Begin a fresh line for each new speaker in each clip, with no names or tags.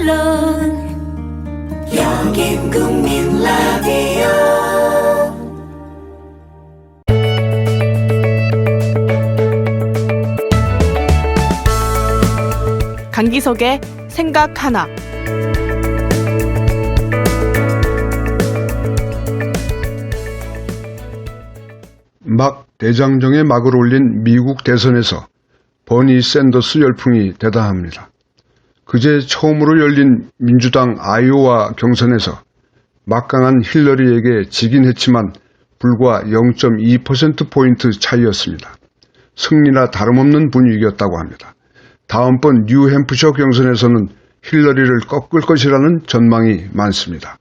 물론 여긴 국민 라디오.
강기석의 생각 하나.
막 대장정에 막을 올린 미국 대선에서 버니 샌더스 열풍이 대단합니다. 그제 처음으로 열린 민주당 아이오와 경선에서 막강한 힐러리에게 지긴 했지만 불과 0.2%포인트 차이였습니다. 승리나 다름없는 분위기였다고 합니다. 다음번 뉴햄프셔 경선에서는 힐러리를 꺾을 것이라는 전망이 많습니다.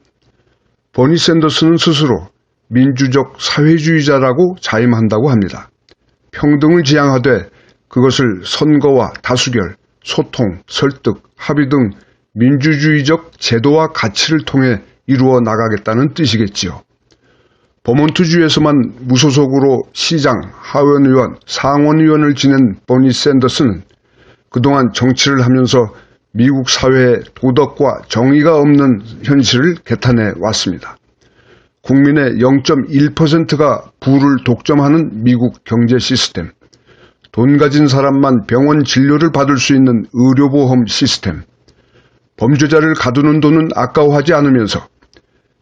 버니 샌더스는 스스로 민주적 사회주의자라고 자임한다고 합니다. 평등을 지향하되 그것을 선거와 다수결, 소통, 설득, 합의 등 민주주의적 제도와 가치를 통해 이루어 나가겠다는 뜻이겠지요. 버몬트주에서만 무소속으로 시장, 하원의원, 상원의원을 지낸 버니 샌더스는 그동안 정치를 하면서 미국 사회의 도덕과 정의가 없는 현실을 개탄해 왔습니다. 국민의 0.1%가 부를 독점하는 미국 경제 시스템, 돈 가진 사람만 병원 진료를 받을 수 있는 의료보험 시스템, 범죄자를 가두는 돈은 아까워하지 않으면서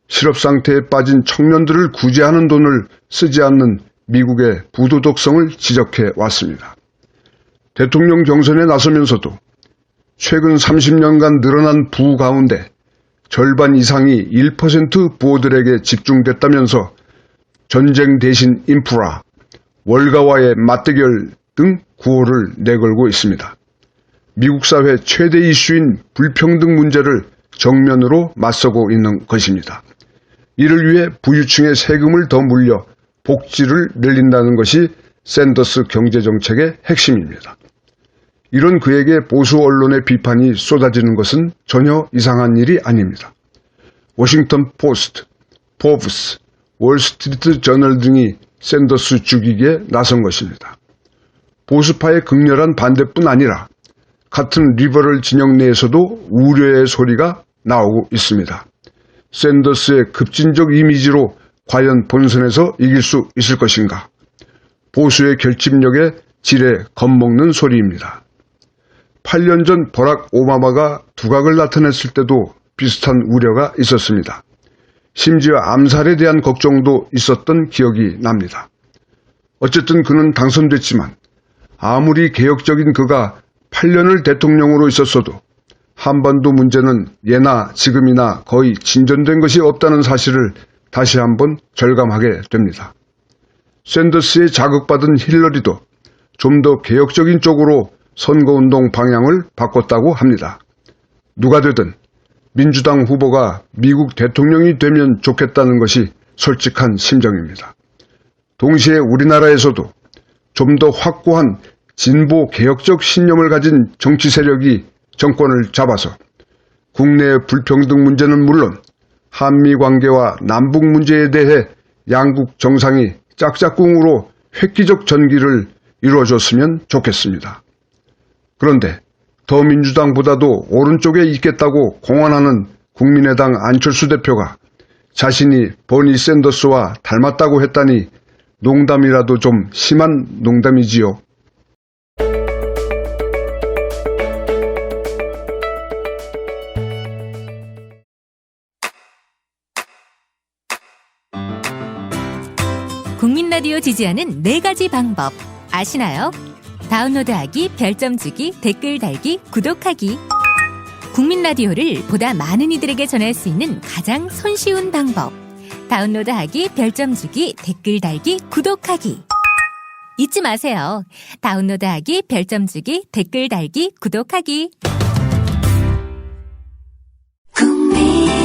실업 상태에 빠진 청년들을 구제하는 돈을 쓰지 않는 미국의 부도덕성을 지적해 왔습니다. 대통령 경선에 나서면서도 최근 30년간 늘어난 부 가운데 절반 이상이 1% 부호들에게 집중됐다면서 전쟁 대신 인프라, 월가와의 맞대결 등 구호를 내걸고 있습니다. 미국 사회 최대 이슈인 불평등 문제를 정면으로 맞서고 있는 것입니다. 이를 위해 부유층의 세금을 더 물려 복지를 늘린다는 것이 샌더스 경제정책의 핵심입니다. 이런 그에게 보수 언론의 비판이 쏟아지는 것은 전혀 이상한 일이 아닙니다. 워싱턴 포스트, 포브스, 월스트리트 저널 등이 샌더스 죽이기에 나선 것입니다. 보수파의 극렬한 반대뿐 아니라 같은 리버럴 진영 내에서도 우려의 소리가 나오고 있습니다. 샌더스의 급진적 이미지로 과연 본선에서 이길 수 있을 것인가? 보수의 결집력에 지레 겁먹는 소리입니다. 8년 전 버락 오바마가 두각을 나타냈을 때도 비슷한 우려가 있었습니다. 심지어 암살에 대한 걱정도 있었던 기억이 납니다. 어쨌든 그는 당선됐지만 아무리 개혁적인 그가 8년을 대통령으로 있었어도 한반도 문제는 예나 지금이나 거의 진전된 것이 없다는 사실을 다시 한번 절감하게 됩니다. 샌더스의 자극받은 힐러리도 좀 더 개혁적인 쪽으로 선거운동 방향을 바꿨다고 합니다. 누가 되든 민주당 후보가 미국 대통령이 되면 좋겠다는 것이 솔직한 심정입니다. 동시에 우리나라에서도 좀 더 확고한 진보 개혁적 신념을 가진 정치 세력이 정권을 잡아서 국내의 불평등 문제는 물론 한미 관계와 남북 문제에 대해 양국 정상이 짝짝꿍으로 획기적 전기를 이루어줬으면 좋겠습니다. 그런데 더민주당보다도 오른쪽에 있겠다고 공언하는 국민의당 안철수 대표가 자신이 버니 샌더스와 닮았다고 했다니 농담이라도 좀 심한 농담이지요.
국민 라디오 지지하는 4가지 방법 아시나요? 다운로드하기, 별점 주기, 댓글 달기, 구독하기. 국민 라디오를 보다 많은 이들에게 전할 수 있는 가장 손쉬운 방법. 다운로드하기, 별점 주기, 댓글 달기, 구독하기. 잊지 마세요. 다운로드하기, 별점 주기, 댓글 달기, 구독하기.
국민